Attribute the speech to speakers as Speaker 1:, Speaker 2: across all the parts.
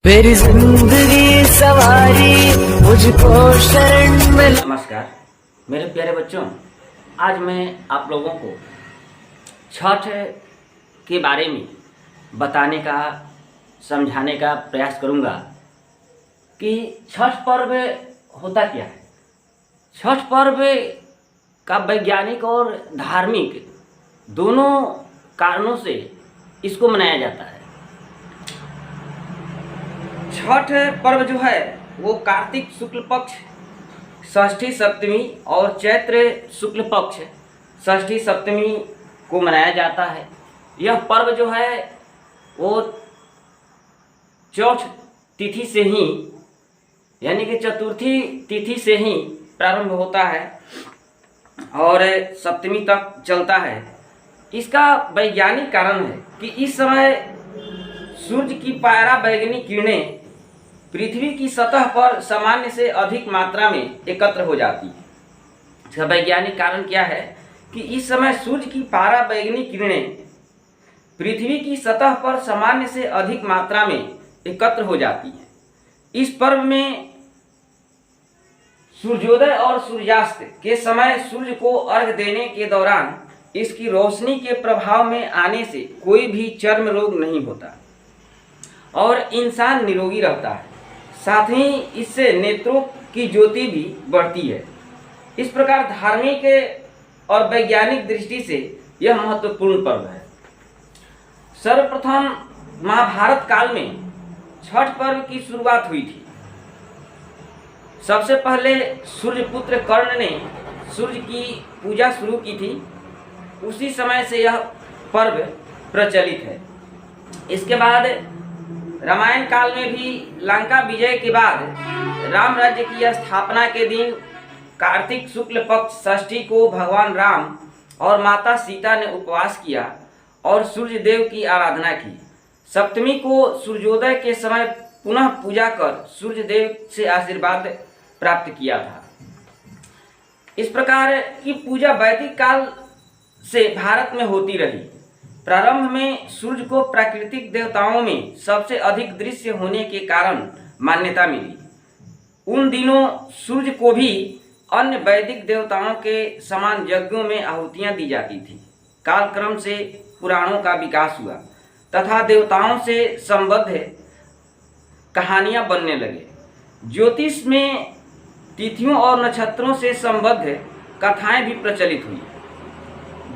Speaker 1: मेरी जिंदगी सवारी मुझको शरण में।
Speaker 2: नमस्कार मेरे प्यारे बच्चों, आज मैं आप लोगों को छठ के बारे में बताने का समझाने का प्रयास करूंगा कि छठ पर्व होता क्या है। छठ पर्व का वैज्ञानिक और धार्मिक दोनों कारणों से इसको मनाया जाता है। छठ पर्व जो है वो कार्तिक शुक्ल पक्ष षष्ठी सप्तमी और चैत्र शुक्ल पक्ष षष्ठी सप्तमी को मनाया जाता है। यह पर्व जो है वो चौथ तिथि से ही यानी कि चतुर्थी तिथि से ही प्रारंभ होता है और सप्तमी तक चलता है। इसका वैज्ञानिक कारण है कि इस समय सूर्य की पराबैंगनी किरणें पृथ्वी की सतह पर सामान्य से अधिक मात्रा में एकत्र हो जाती है। इसका वैज्ञानिक कारण क्या है कि इस समय सूर्य की पराबैंगनी किरणें पृथ्वी की सतह पर सामान्य से अधिक मात्रा में एकत्र हो जाती हैं। इस पर्व में सूर्योदय और सूर्यास्त के समय सूर्य को अर्घ्य देने के दौरान इसकी रोशनी के प्रभाव में आने से कोई भी चर्म रोग नहीं होता और इंसान निरोगी रहता है। साथ ही इससे नेत्रों की ज्योति भी बढ़ती है। इस प्रकार धार्मिक और वैज्ञानिक दृष्टि से यह महत्वपूर्ण पर्व है। सर्वप्रथम महाभारत काल में छठ पर्व की शुरुआत हुई थी। सबसे पहले सूर्यपुत्र कर्ण ने सूर्य की पूजा शुरू की थी। उसी समय से यह पर्व प्रचलित है। इसके बाद रामायण काल में भी लंका विजय के बाद राम राज्य की स्थापना के दिन कार्तिक शुक्ल पक्ष षष्ठी को भगवान राम और माता सीता ने उपवास किया और सूर्य देव की आराधना की। सप्तमी को सूर्योदय के समय पुनः पूजा कर सूर्य देव से आशीर्वाद प्राप्त किया था। इस प्रकार की पूजा वैदिक काल से भारत में होती रही। प्रारंभ में सूर्य को प्राकृतिक देवताओं में सबसे अधिक दृश्य होने के कारण मान्यता मिली। उन दिनों सूर्य को भी अन्य वैदिक देवताओं के समान यज्ञों में आहुतियां दी जाती थी। कालक्रम से पुराणों का विकास हुआ तथा देवताओं से संबद्ध कहानियां बनने लगे। ज्योतिष में तिथियों और नक्षत्रों से संबद्ध कथाएं भी प्रचलित हुई।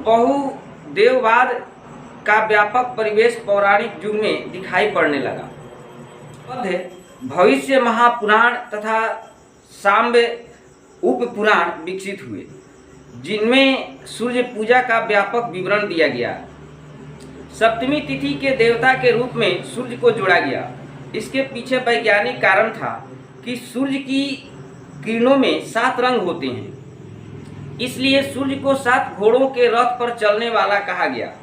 Speaker 2: बहुदेववाद का व्यापक परिवेश पौराणिक युग में दिखाई पड़ने लगा। भविष्य महापुराण तथा सांब उपपुराण विकसित हुए जिनमें सूर्य पूजा का व्यापक विवरण दिया गया। सप्तमी तिथि के देवता के रूप में सूर्य को जोड़ा गया। इसके पीछे वैज्ञानिक कारण था कि सूर्य की किरणों में 7 रंग होते हैं, इसलिए सूर्य को 7 घोड़ों के रथ पर चलने वाला कहा गया।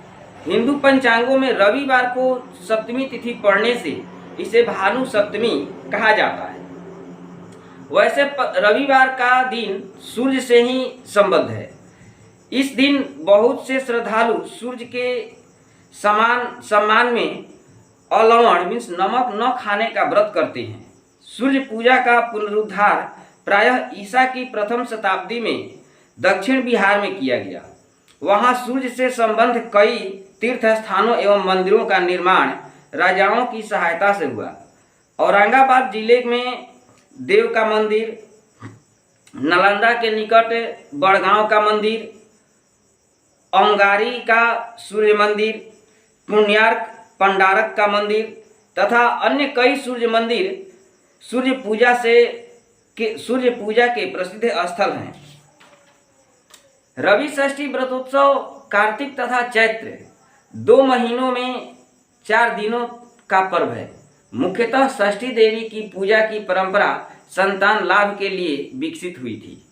Speaker 2: हिंदू पंचांगों में रविवार को सप्तमी तिथि पड़ने से इसे भानु सप्तमी कहा जाता है। वैसे रविवार का दिन सूर्य से ही संबद्ध है। इस दिन बहुत से श्रद्धालु सूर्य के सम्मान में अलवण मीन्स नमक न खाने का व्रत करते हैं। सूर्य पूजा का पुनरुद्धार प्रायः ईसा की प्रथम शताब्दी में दक्षिण बिहार में किया गया। वहाँ सूर्य से संबंध कई तीर्थ स्थानों एवं मंदिरों का निर्माण राजाओं की सहायता से हुआ। औरंगाबाद जिले में देव का मंदिर, नालंदा के निकट बड़गांव का मंदिर, औंगारी का सूर्य मंदिर, पुण्यार्क पंडारक का मंदिर तथा अन्य कई सूर्य मंदिर सूर्य पूजा के प्रसिद्ध स्थल हैं। रवि षष्ठी व्रतोत्सव कार्तिक तथा चैत्र 2 महीनों में 4 दिनों का पर्व है। मुख्यतः षष्ठी देवी की पूजा की परंपरा संतान लाभ के लिए विकसित हुई थी।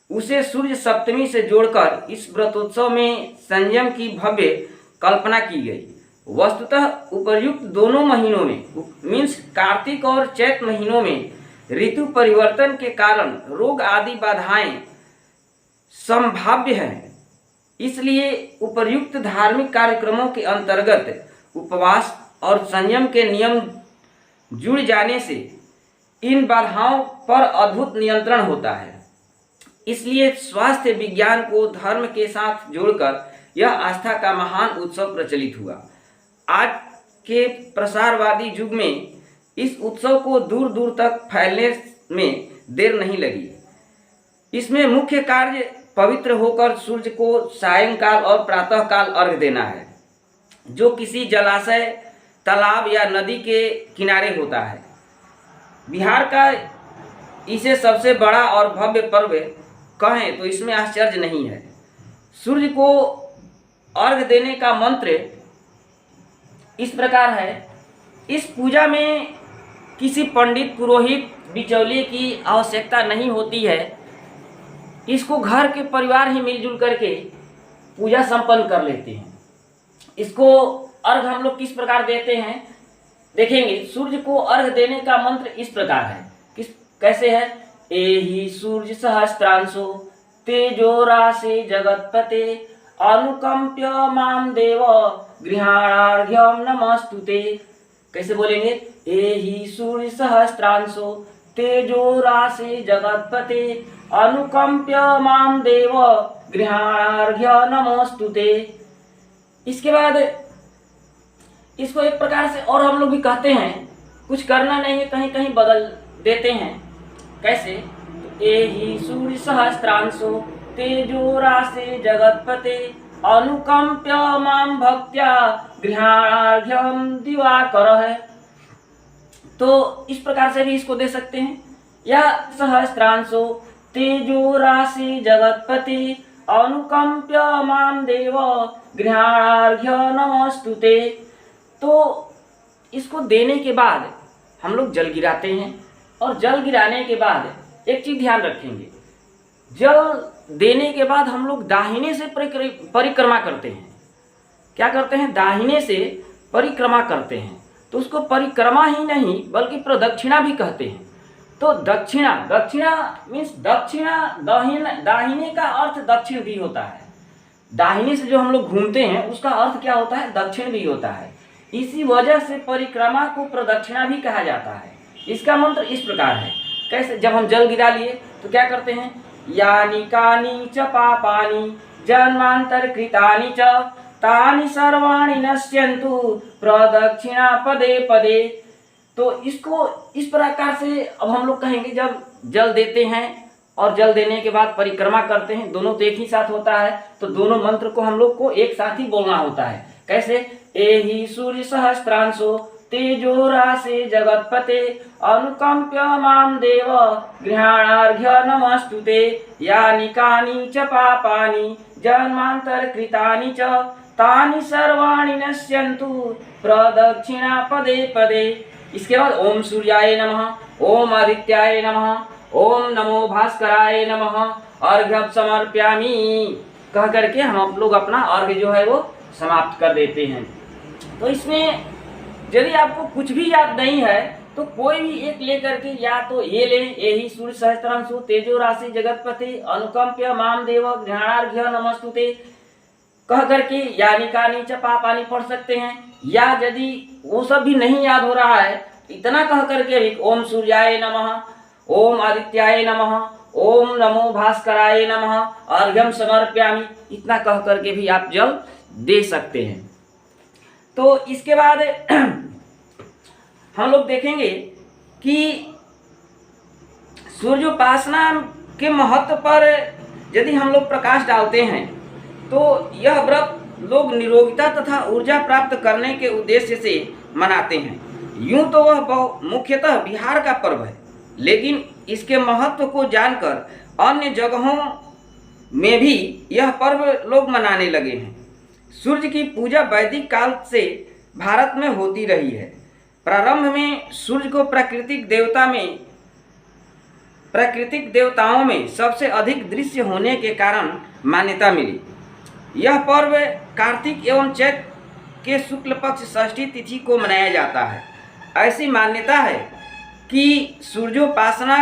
Speaker 2: उसे सूर्य सप्तमी से जोड़कर इस व्रतोत्सव में संयम की भव्य कल्पना की गई। वस्तुतः उपर्युक्त दोनों महीनों में मीन्स कार्तिक और चैत्र महीनों में ऋतु परिवर्तन के कारण रोग आदि बाधाएं संभाव्य है। इसलिए उपर्युक्त धार्मिक कार्यक्रमों के अंतर्गत उपवास और संयम के नियम जुड़ जाने से इन बाधाओं पर अद्भुत नियंत्रण होता है। इसलिए स्वास्थ्य विज्ञान को धर्म के साथ जोड़कर यह आस्था का महान उत्सव प्रचलित हुआ। आज के प्रसारवादी युग में इस उत्सव को दूर दूर तक फैलने में देर नहीं लगी। इसमें मुख्य कार्य पवित्र होकर सूर्य को सायंकाल और प्रातःकाल अर्घ्य देना है, जो किसी जलाशय, तालाब या नदी के किनारे होता है। बिहार का इसे सबसे बड़ा और भव्य पर्व कहें तो इसमें आश्चर्य नहीं है। सूर्य को अर्घ्य देने का मंत्र इस प्रकार है। इस पूजा में किसी पंडित, पुरोहित, बिचौलिए की आवश्यकता नहीं होती है। इसको घर के परिवार ही मिलजुल करके पूजा संपन्न कर लेते हैं। इसको अर्घ हम लोग किस प्रकार देते हैं देखेंगे। सूर्य को अर्घ देने का मंत्र इस प्रकार है। कैसे है? एहि सूर्य सहस्त्रांशो तेजो राशि जगत्पते अनुकंप्य माम देव गृहाणार्घ्यम नमस्तुते। कैसे बोलेंगे? एहि सूर्य सहस्त्रांशो तेजो राशि जगत्पते अनुकंप्य माम देव गृहाणार्घ्य नमस्तुते। इसके बाद इसको एक प्रकार से और हम लोग भी कहते हैं, कुछ करना नहीं है, कहीं कहीं बदल देते हैं। कैसे? एहि सूर्य सहस्त्रांशो तेजो राशि जगत्पते अनुकंप्य माम भक्त्या गृहाणार्घ्यम दिवाकर है। तो इस प्रकार से भी इसको दे सकते हैं। या सहस्त्रांशो तेजो राशि जगत्पति अनुकंप्य माम देव गृहाणार्घ्य नमस्तुते। तो इसको देने के बाद हम लोग जल गिराते हैं, और जल गिराने के बाद एक चीज ध्यान रखेंगे, जल देने के बाद हम लोग दाहिने से परिक्रमा करते हैं। क्या करते हैं? दाहिने से परिक्रमा करते हैं। तो उसको परिक्रमा ही नहीं बल्कि प्रदक्षिणा भी कहते हैं। तो दक्षिणा मीन्स दक्षिणा, दाहिने का अर्थ दक्षिण भी होता है। दाहिने से जो हम लोग घूमते हैं उसका अर्थ क्या होता है? दक्षिण भी होता है। इसी वजह से परिक्रमा को प्रदक्षिणा भी कहा जाता है। इसका मंत्र इस प्रकार है। कैसे? जब हम जल गिरा लिए तो क्या करते हैं? यानी कानी च पापानि जन्मांतर कृतानि च तानि सर्वाणि नश्यन्तु प्रदक्षिणा पदे पदे। तो इसको इस प्रकार से अब हम लोग कहेंगे, जब जल देते हैं और जल देने के बाद परिक्रमा करते हैं, दोनों तो एक ही साथ होता है, तो दोनों मंत्र को हम लोग को एक साथ ही बोलना होता है। कैसे? एहि सूर्य सहस्त्रांशो तेजो राशि जगत्पते अनुकंप्य माम देव गृहाणार्घ्य नमस्तुते यानि कानि च पापानि जन्मांतर कृतानि च तानि सर्वाणि नश्यन्तु प्रदक्षिणा पदे पदे। इसके बाद ओम सूर्याय नमः, ओम आदित्याय नमः, ओम नमो भास्कराय नमः अर्घ्य समर्प्यामि कह करके हम लोग अपना अर्घ्य जो है वो समाप्त कर देते हैं। तो इसमें यदि आपको कुछ भी याद नहीं है तो कोई भी एक लेकर के, या तो ये लें, यही सूर्य सहस्त्रांशो तेजो राशि जगत्पति अनुकंप्य माम देव गृहाणार्घ्य नमस्तुते कह करके यानी कानी च पापानि पढ़ सकते हैं। या यदि वो सब भी नहीं याद हो रहा है, इतना कह करके भी ओम सूर्याय नमः, ओम आदित्याय नमः, ओम नमो भास्कराय नमः अर्घ्यम समर्प्यामि, इतना कह करके भी आप जल दे सकते हैं। तो इसके बाद हम लोग देखेंगे कि सूर्योपासना के महत्व पर यदि हम लोग प्रकाश डालते हैं तो यह व्रत लोग निरोगिता तथा ऊर्जा प्राप्त करने के उद्देश्य से मनाते हैं। यूं तो वह मुख्यतः बिहार का पर्व है, लेकिन इसके महत्व को जानकर अन्य जगहों में भी यह पर्व लोग मनाने लगे हैं। सूर्य की पूजा वैदिक काल से भारत में होती रही है। प्रारंभ में सूर्य को प्राकृतिक देवताओं में सबसे अधिक दृश्य होने के कारण मान्यता मिली। यह पर्व कार्तिक एवं चैत्र के शुक्ल पक्ष षष्ठी तिथि को मनाया जाता है। ऐसी मान्यता है कि सूर्योपासना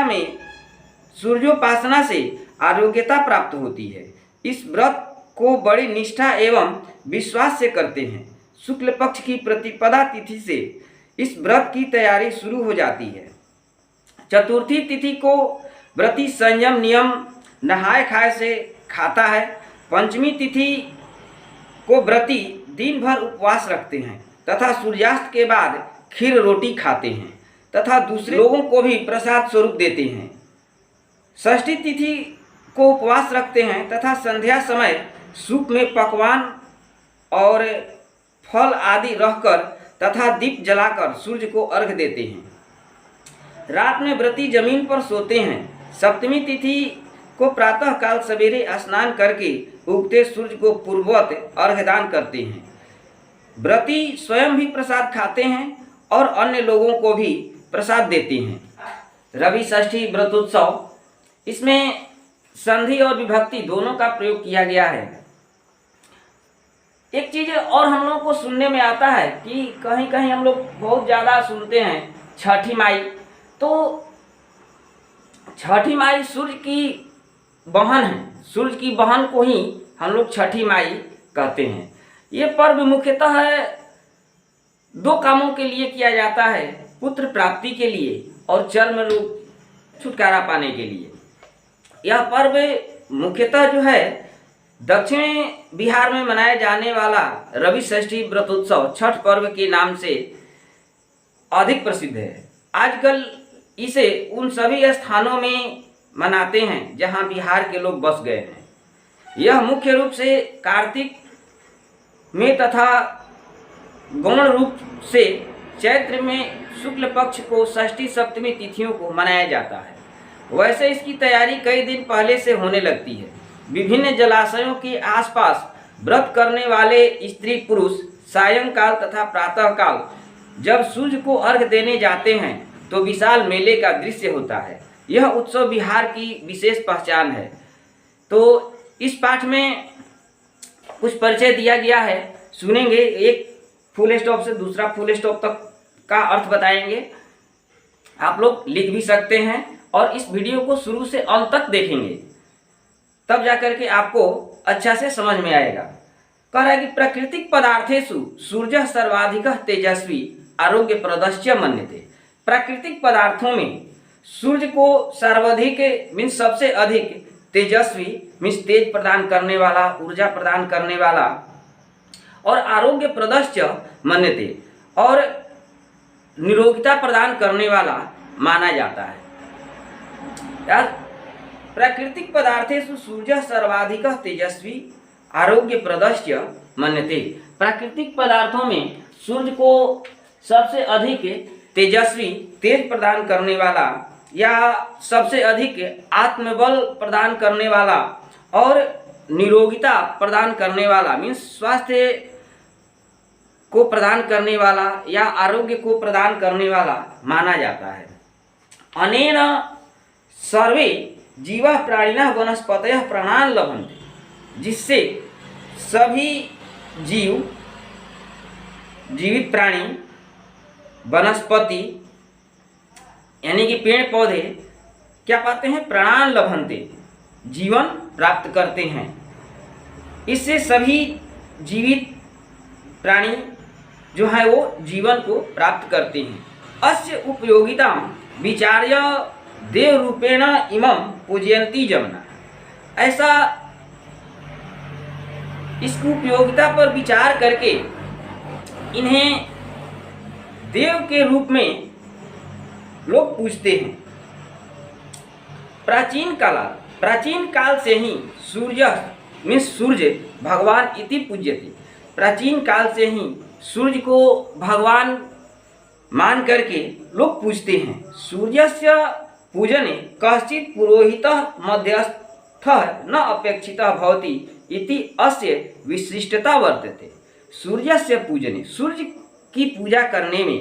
Speaker 2: से आरोग्यता प्राप्त होती है। इस व्रत को बड़ी निष्ठा एवं विश्वास से करते हैं। शुक्ल पक्ष की प्रतिपदा तिथि से इस व्रत की तैयारी शुरू हो जाती है। चतुर्थी तिथि को व्रती संयम नियम नहाय खाए से खाता है। पंचमी तिथि को व्रती दिन भर उपवास रखते हैं तथा सूर्यास्त के बाद खीर रोटी खाते हैं तथा दूसरे लोगों को भी प्रसाद स्वरूप देते हैं। षष्ठी तिथि को उपवास रखते हैं तथा संध्या समय सूप में पकवान और फल आदि रखकर तथा दीप जलाकर सूर्य को अर्घ देते हैं। रात में व्रती जमीन पर सोते हैं। सप्तमी तिथि को प्रातः काल सवेरे स्नान करके उगते सूर्य को पूर्ववत अर्घदान करते हैं। व्रती स्वयं भी प्रसाद खाते हैं और अन्य लोगों को भी प्रसाद देते हैं। रवि षष्ठी व्रतोत्सव, इसमें संधि और विभक्ति दोनों का प्रयोग किया गया है। एक चीज़ और हम लोगों को सुनने में आता है कि कहीं कहीं हम लोग बहुत ज़्यादा सुनते हैं छठी माई। तो छठी माई सूर्य की बहन है, सूर्य की बहन को ही हम लोग छठी माई कहते हैं। ये पर्व मुख्यतः दो कामों के लिए किया जाता है, पुत्र प्राप्ति के लिए और चर्म रोग छुटकारा पाने के लिए। यह पर्व मुख्यतः जो है दक्षिण बिहार में मनाया जाने वाला रवि षष्ठी व्रतोत्सव छठ पर्व के नाम से अधिक प्रसिद्ध है। आजकल इसे उन सभी स्थानों में मनाते हैं जहां बिहार के लोग बस गए हैं। यह मुख्य रूप से कार्तिक में तथा गौण रूप से चैत्र में शुक्ल पक्ष को षष्ठी सप्तमी तिथियों को मनाया जाता है। वैसे इसकी तैयारी कई दिन पहले से होने लगती है। विभिन्न जलाशयों के आसपास व्रत करने वाले स्त्री पुरुष सायंकाल तथा प्रातःकाल जब सूर्य को अर्घ देने जाते हैं तो विशाल मेले का दृश्य होता है। यह उत्सव बिहार की विशेष पहचान है। तो इस पाठ में कुछ परिचय दिया गया है, सुनेंगे। एक फुल स्टॉप से दूसरा फुल स्टॉप तक का अर्थ बताएंगे। आप लोग लिख भी सकते हैं और इस वीडियो को शुरू से अंत तक देखेंगे, तब जाकर के आपको अच्छा से समझ में आएगा। कह रहा है कि प्राकृतिक पदार्थेषु सूर्य सर्वाधिक तेजस्वी आरोग्य प्रदश्च मन्यते। प्राकृतिक पदार्थों में सूर्य को सर्वाधिक मीन्स सबसे अधिक तेजस्वी मीन्स तेज प्रदान करने वाला, ऊर्जा प्रदान करने वाला और आरोग्य प्रदश्च मन्यते और निरोगिता प्रदान करने वाला माना जाता है। यार, प्राकृतिक पदार्थेषु सूर्य सर्वाधिक तेजस्वी आरोग्य प्रदश्च मन्यते। प्राकृतिक पदार्थों में सूर्य को सबसे अधिक तेजस्वी, तेज प्रदान करने वाला या सबसे अधिक आत्मबल प्रदान करने वाला और निरोगिता प्रदान करने वाला मीन्स स्वास्थ्य को प्रदान करने वाला या आरोग्य को प्रदान करने वाला माना जाता है। अनेन सर्वे जीवा प्राणिनः वनस्पतयः प्राणान् लभन्ते। जिससे सभी जीवित प्राणी, वनस्पति यानी कि पेड़ पौधे क्या पाते हैं? प्राणान् लभन्ते, जीवन प्राप्त करते हैं। इससे सभी जीवित प्राणी जो है वो जीवन को प्राप्त करते हैं। अस्य उपयोगिता विचार्य देव रूपेण इमं पूजयन्ति जमना। ऐसा इसकी उपयोगिता पर विचार करके इन्हें देव के रूप में लोग पूजते हैं। प्राचीन काल से ही सूर्य भगवान इति पूज्यते। प्राचीन काल से ही सूर्य को भगवान मान करके लोग पूजते हैं। सूर्यस्य पूजने कश्चित् पुरोहितः मध्यस्थः न अपेक्षितः भवति इति अस्य विशिष्टता वर्तते। सूर्यस्य पूजने, सूर्य की पूजा करने में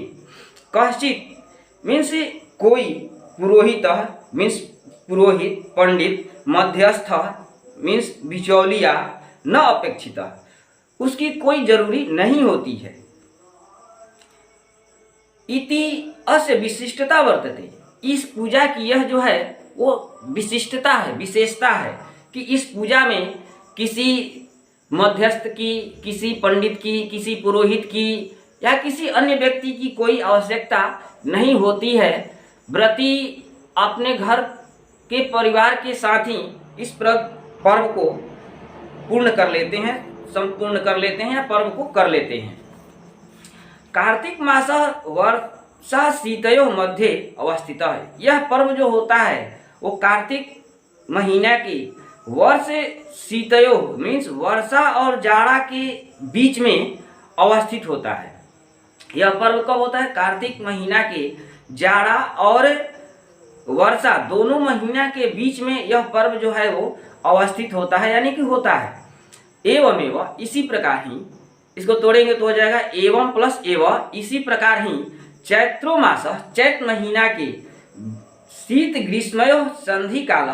Speaker 2: कश्चित् मीन्स कोई, पुरोहितः मीन्स पुरोहित, पंडित, मध्यस्थ मीन्स बिचौलिया, न अपेक्षितः उसकी कोई जरूरी नहीं होती है। इति अस्य विशिष्टता वर्तते। इस पूजा की यह जो है वो विशिष्टता है, विशेषता है कि इस पूजा में किसी मध्यस्थ की, किसी पंडित की, किसी पुरोहित की, या किसी अन्य व्यक्ति की कोई आवश्यकता नहीं होती है। व्रती अपने घर के परिवार के साथ ही इस पर्व को पूर्ण कर लेते हैं, संपूर्ण कर लेते हैं या पर्व को कर लेते हैं। कार्तिक मास वर्षा शीतयो मध्य अवस्थित है। यह पर्व जो होता है वो कार्तिक महीना की वर्ष शीतयो मीन्स वर्षा और जाड़ा के बीच में अवस्थित होता है। यह पर्व कब होता है? कार्तिक महीना के जाड़ा और वर्षा दोनों महीना के बीच में यह पर्व जो है वो अवस्थित होता है, यानी कि होता है। एवं इसी प्रकार ही, इसको तोड़ेंगे तो हो जाएगा एवं प्लस एवं, इसी प्रकार ही चैत्रो मास चैत्र महीना के शीत ग्रीष्मयो संधि काल,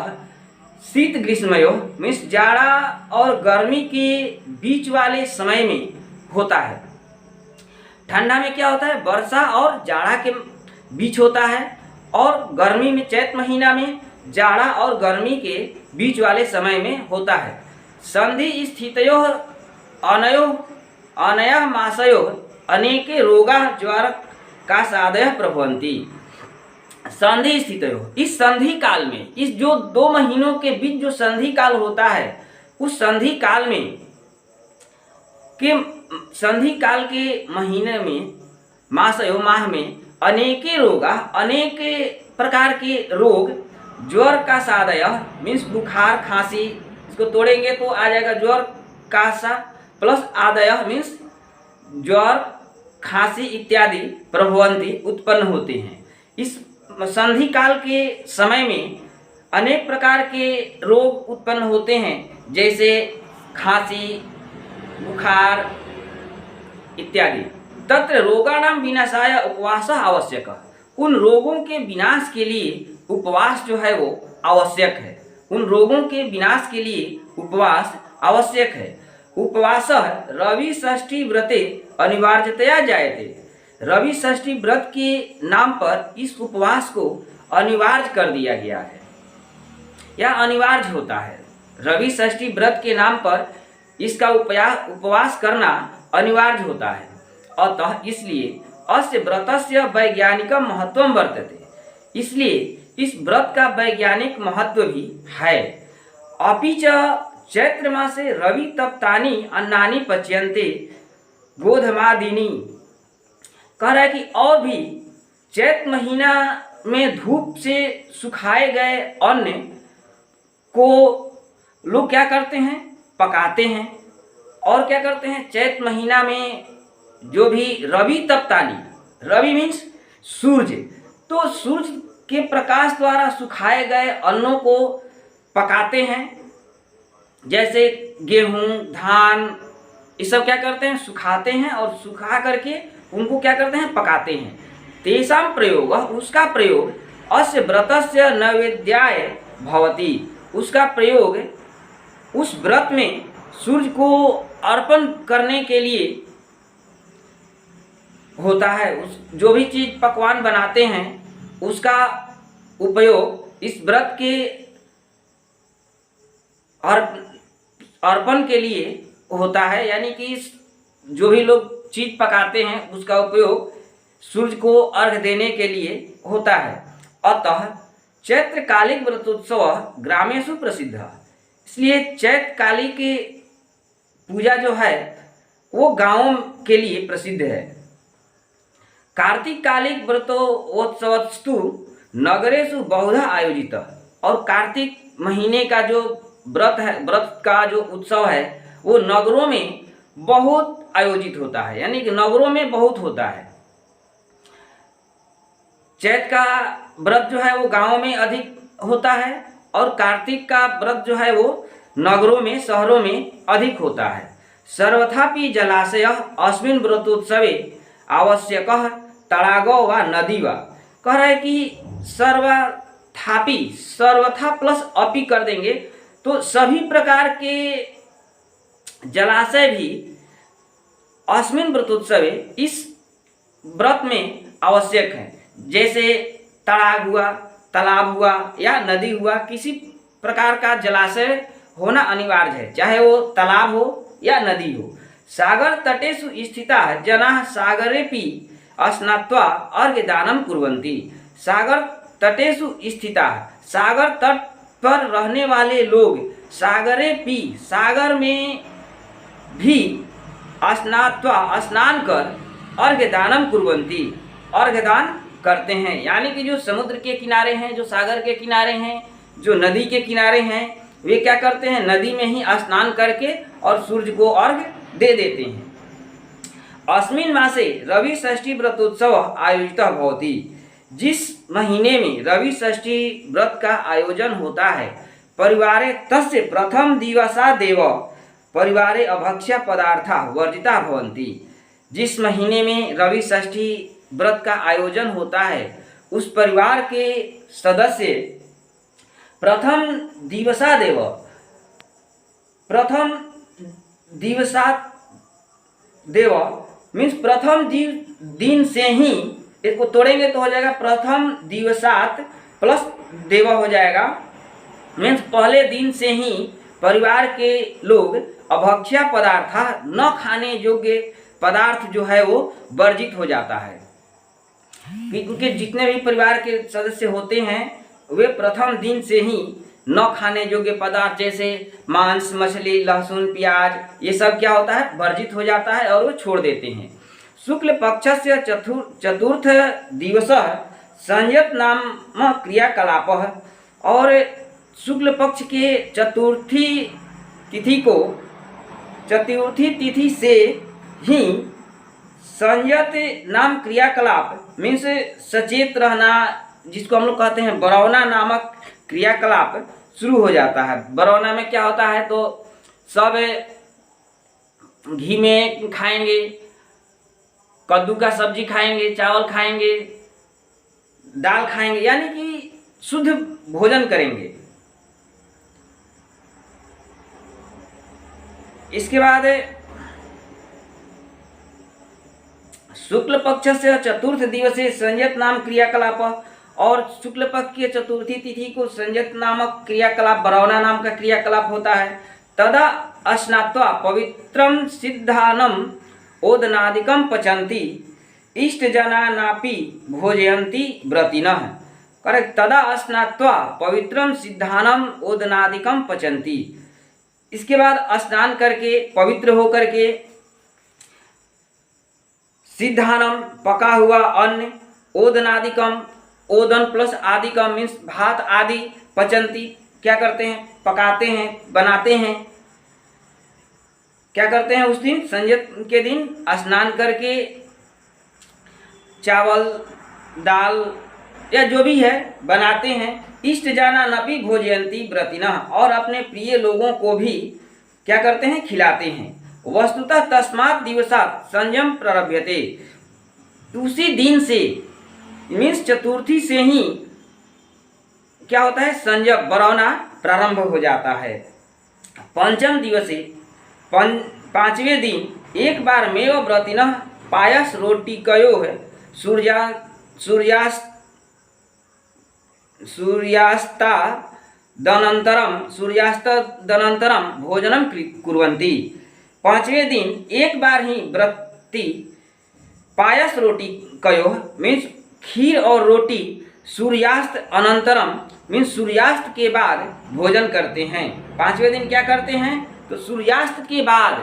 Speaker 2: शीत ग्रीष्मयो मीन्स जाड़ा और गर्मी के बीच वाले समय में होता है। ठंडा में क्या होता है? वर्षा और जाड़ा के बीच होता है, और गर्मी में चैत्र महीना में जाड़ा और गर्मी के बीच वाले समय में होता है। संधि स्थितयो अनयो अनया मासयो अनेके रोगा ज्वर का सादय प्रभवंती। संधि स्थितयो, इस संधि काल में, इस जो 2 महीनों के बीच जो संधि काल होता है, उस संधि काल में संधि काल के महीने में मासयो माह में अनेके रोगा, अनेक प्रकार के रोग, ज्वर का सादय मीन्स बुखार खांसी, इसको तोड़ेंगे तो आ जाएगा ज्वर कासा प्लस आदय मीन्स ज्वर खांसी इत्यादि प्रभवंती उत्पन्न होते हैं। इस संधि काल के समय में अनेक प्रकार के रोग उत्पन्न होते हैं, जैसे खांसी, बुखार इत्यादि। तत्र रोगाणाम विनाशाय उपवास आवश्यक। उन रोगों के विनाश के लिए उपवास जो है वो आवश्यक है। उन रोगों के विनाश के लिए उपवास आवश्यक है। उपवास रवि षष्ठी व्रते अनिवार्यतया जायते। रवि षष्ठी व्रत के नाम पर इस उपवास को अनिवार्य कर दिया गया है, या अनिवार्य होता है। रवि षष्ठी व्रत के नाम पर इसका उपवास करना अनिवार्य होता है। अतः इसलिए अस्य व्रतस्य वैज्ञानिक महत्व वर्तते। इसलिए इस व्रत का वैज्ञानिक महत्व भी है। अपि च चैत्र मासे रवि तप्तानि अन्नानि पच्यन्ते गोधमादीनि। कह रहा है कि और भी चैत्र महीना में धूप से सुखाए गए अन्न को लोग क्या करते हैं? पकाते हैं। और क्या करते हैं? चैत्र महीना में जो भी रवि तप्तानि, रवि मीन्स सूर्य, तो सूर्य के प्रकाश द्वारा सुखाए गए अन्नों को पकाते हैं। जैसे गेहूं, धान, ये सब क्या करते हैं? सुखाते हैं, और सुखा करके उनको क्या करते हैं? पकाते हैं। तेषां प्रयोग, उसका प्रयोग अस्य व्रतस्य नैवेद्याय भवति। उसका प्रयोग उस व्रत में सूर्य को अर्पण करने के लिए होता है। उस जो भी चीज पकवान बनाते हैं उसका उपयोग इस व्रत के अर्पण के लिए होता है, यानी कि जो भी लोग चीज पकाते हैं उसका उपयोग सूर्य को अर्घ देने के लिए होता है। अतः चैत्रकालिक व्रतोत्सव ग्रामेषु प्रसिद्ध है। इसलिए चैत्रकाली की पूजा जो है वो गांवों के लिए प्रसिद्ध है। कार्तिक कालिक व्रतोत्सवस्तु नगरेषु बहुधा आयोजित। और कार्तिक महीने का जो व्रत है, व्रत का जो उत्सव है वो नगरों में बहुत आयोजित होता है, यानी कि नगरों में बहुत होता है। चैत्र का व्रत जो है वो गांवों में अधिक होता है, और कार्तिक का व्रत जो है वो नगरों में, शहरों में अधिक होता है। सर्वथापि जलाशय अस्मिन् व्रतोत्सवे आवश्यक तड़ागो व नदी व। कह रहा है कि सर्वथापि, सर्वथा प्लस अपि कर देंगे तो सभी प्रकार के जलाशय भी अस्मिन् व्रतोत्सवे, इस व्रत में आवश्यक है। जैसे तड़ाग हुआ, तालाब हुआ या नदी हुआ, किसी प्रकार का जलाशय होना अनिवार्य है, चाहे वो तालाब हो या नदी हो। सागर तटेषु स्थिताः जनाः सागरेऽपि स्नात्वा अर्घ्यदानं कुर्वन्ति। सागर तटेषु स्थिताः, सागर तट पर रहने वाले लोग सागरेऽपि, सागर में भी स्नात्वा स्नान कर अर्घ्यदानं कुर्वन्ति, अर्घ्यदान करते हैं। यानी कि जो समुद्र के किनारे हैं, जो सागर के किनारे हैं, जो नदी के किनारे हैं, वे क्या करते हैं, नदी में ही स्नान करके और सूर्य को अर्घ्य दे देते हैं। अस्मिन् मासे रवि षष्ठी व्रतोत्सव आयोजितः भवति। जिस महीने में रवि षष्ठी व्रत का आयोजन होता है, परिवारे तस्य प्रथम दिवसादेव परिवारे अभक्ष्य पदार्था वर्जिता भवन्ति। जिस महीने में रवि षष्ठी व्रत का आयोजन होता है, उस परिवार के सदस्य प्रथम दिवसादेव, प्रथम दिवसादेव मीन्स प्रथम दिन से ही, इसको तोड़ेंगे तो हो जाएगा प्रथम दिवसात प्लस देव हो जाएगा, मीन्स पहले दिन से ही परिवार के लोग अभक्ष्य पदार्थ, न खाने योग्य पदार्थ जो है वो वर्जित हो जाता है। क्योंकि जितने भी परिवार के सदस्य होते हैं वे प्रथम दिन से ही न खाने योग्य पदार्थ जैसे मांस, मछली, लहसुन, प्याज, ये सब क्या होता है, वर्जित हो जाता है और वो छोड़ देते हैं। शुक्ल पक्षस्य चतुर्थ दिवस संयत नाम क्रियाकलाप, और शुक्ल पक्ष के चतुर्थी तिथि से ही संयत नाम क्रियाकलाप मीन्स सचेत रहना, जिसको हम लोग कहते हैं बरौना नामक क्रियाकलाप शुरू हो जाता है। बरौना में क्या होता है, तो सब घी में खाएंगे, कद्दू का सब्जी खाएंगे, चावल खाएंगे, दाल खाएंगे, यानी कि शुद्ध भोजन करेंगे। इसके बाद शुक्ल पक्ष से चतुर्थ दिवसे संयत नाम क्रियाकलाप, और शुक्ल पक्ष की चतुर्थी तिथि को संयत नामक क्रियाकलाप, बरौना नाम का क्रियाकलाप होता है। तदा स्नात्वा पवित्रम सिद्धानम ओदनादिकम पचंती इष्टजनानापि भोजयन्ति व्रतिनः। करेक्ट, तदा स्नात्वा पवित्रम सिद्धानम ओदनादिकम पचंती। इसके बाद स्नान करके, पवित्र होकर के, सिद्धानम पका हुआ अन्न, ओदनादिकम, ओदन प्लस आदिकम मीन्स भात आदि, पचंती क्या करते हैं, पकाते हैं, बनाते हैं। क्या करते हैं उस दिन, संयत के दिन स्नान करके चावल, दाल या जो भी है बनाते हैं। इष्ट जाना नपि भोजयंती व्रतिनः, और अपने प्रिय लोगों को भी क्या करते हैं, खिलाते हैं। वस्तुतः तस्मात् दिवसात् संयम प्रारभ्यते, उसी दिन से मीन्स चतुर्थी से ही क्या होता है, संयम बरौना प्रारंभ हो जाता है। पंचम दिवसे, पांचवें दिन एक बार मेव व्रतिनः पायस रोटी कयो है सूर्यास्तादनन्तरम भोजनम कुर्वन्ति। पांचवें दिन एक बार ही व्रती पायस रोटी कयो मीन्स खीर और रोटी सूर्यास्त अनंतरम मीन्स सूर्यास्त के बाद भोजन करते हैं। पांचवें दिन क्या करते हैं, तो सूर्यास्त के बाद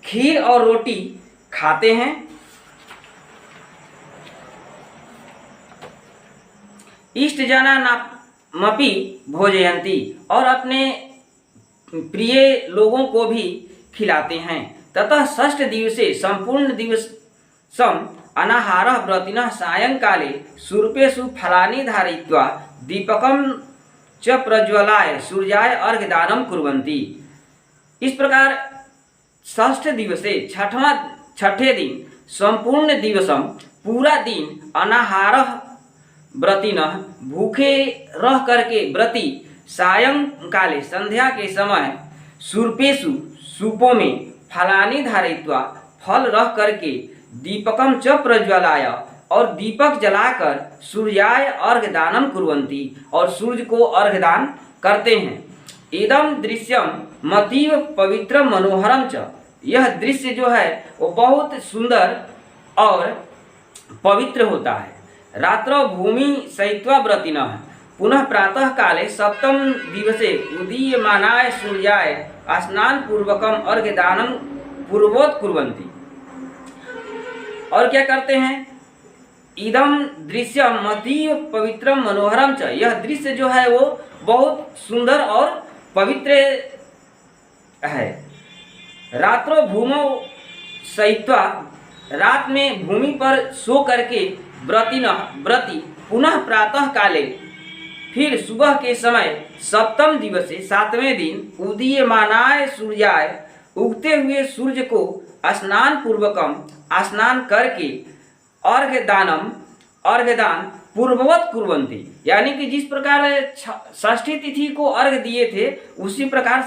Speaker 2: खीर और रोटी खाते हैं। इष्ट जना नापि भोजयंती, और अपने प्रिय लोगों को भी खिलाते हैं। ततः षष्ठ दिवसे संपूर्ण दिवसम अनाहारः व्रतिनः सायंकाले सूर्पेषु फलानि धारयित्वा दीपकम च प्रज्वलाय सूर्याय अर्घ्यदानं कुर्वन्ति। इस प्रकार षष्ठ दिवसे छठे दिन संपूर्ण दिवसम पूरा दिन अनाहारः व्रतिनः भूखे रह करके व्रती सायंकाले संध्या के समय सूर्पेषु सूपों में फलानि धारयित्वा फल रख करके दीपकम च प्रज्वलाय और दीपक जलाकर सूर्याय अर्घ्यदानं कुर्वन्ति, और सूर्य को अर्घ्यदान करते हैं। इदम दृश्यम मतीव पवित्र मनोहरम च, यह दृश्य जो है वो बहुत सुंदर और पवित्र होता है। रात्रौ भूमि सहित्वा व्रतिनः पुनः प्रातः काले सप्तम दिवसे उदीयमानाय सूर्याय स्नान पूर्वकम अर्घ्यदानं पूर्वोत कुर्वन्ति। और क्या करते हैं? इदम दृश्य अतीव पवित्रम मनोहरम च, यह दृश्य जो है वो बहुत सुंदर और पवित्र है। रात्रो भूमौ सहित्वा, रात में भूमि पर सो करके व्रति पुनः प्रातः काले, फिर सुबह के समय सप्तम दिवसे 7वें दिन उदीयमानाय सूर्याय, उगते हुए सूर्य को स्नान पूर्वकम, स्नान करके अर्घ्यदान पूर्ववत कुर्वन्ति, यानी कि जिस प्रकार षष्ठी तिथि को अर्घ्य दिए थे उसी प्रकार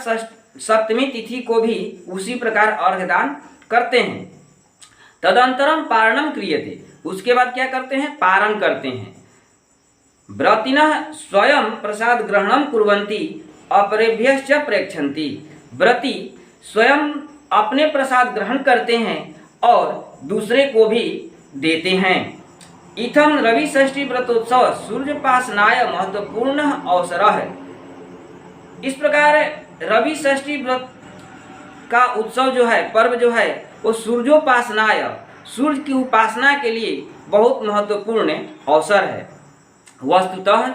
Speaker 2: सप्तमी तिथि को भी उसी प्रकार अर्घ्यदान करते हैं। तदंतरम पारणम क्रियते, उसके बाद क्या करते हैं? पारण करते हैं। व्रतिनः स्वयं प्रसाद ग्रहणम कुर्वन्ति अपरेभ्यश्च प्रेक्षन्ति, व्रति स्वयं अपने प्रसाद ग्रहण करते हैं और दूसरे को भी देते हैं। इथम रवि षष्ठी व्रतोत्सव सूर्योपासनाय महत्वपूर्ण अवसर है। इस प्रकार रवि षष्ठी व्रत का उत्सव जो है, पर्व जो है, वो सूर्योपासनाय, सूर्य की उपासना के लिए बहुत महत्वपूर्ण अवसर है। वस्तुतः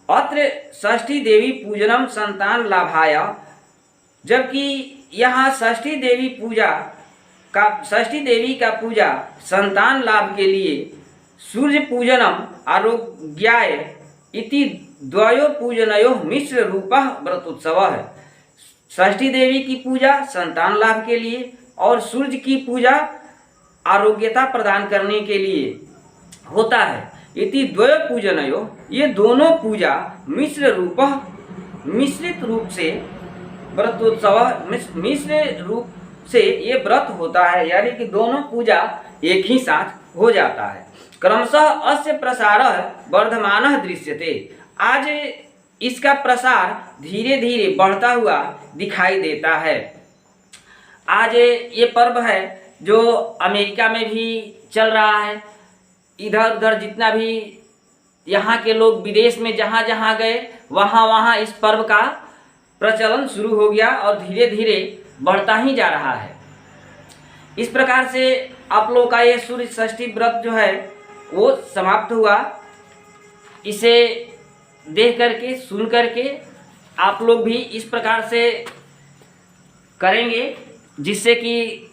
Speaker 2: अत्र षष्ठी देवी पूजनम संतान लाभाय, जबकि यहाँ षष्ठी देवी का पूजा संतान लाभ के लिए, सूर्य पूजनम आरोग्याय इति द्वयो पूजनयो मिश्र रूपः व्रतोत्सव है। षष्ठी देवी की पूजा संतान लाभ के लिए और सूर्य की पूजा आरोग्यता प्रदान करने के लिए होता है। इति द्वयो पूजनयो, ये दोनों पूजा मिश्रित रूप से व्रतोत्सव, मिश्र रूप से ये व्रत होता है, यानी कि दोनों पूजा एक ही साथ हो जाता है। क्रमशः अस्य प्रसारः वर्धमानः दृश्यते, आज इसका प्रसार धीरे धीरे बढ़ता हुआ दिखाई देता है। आज ये पर्व है जो अमेरिका में भी चल रहा है, इधर उधर जितना भी यहाँ के लोग विदेश में जहाँ जहाँ गए वहाँ इस पर्व का प्रचलन शुरू हो गया और धीरे धीरे बढ़ता ही जा रहा है। इस प्रकार से आप लोग का ये सूर्य षष्ठी व्रत जो है वो समाप्त हुआ। इसे देख करके, सुन करके आप लोग भी इस प्रकार से करेंगे जिससे कि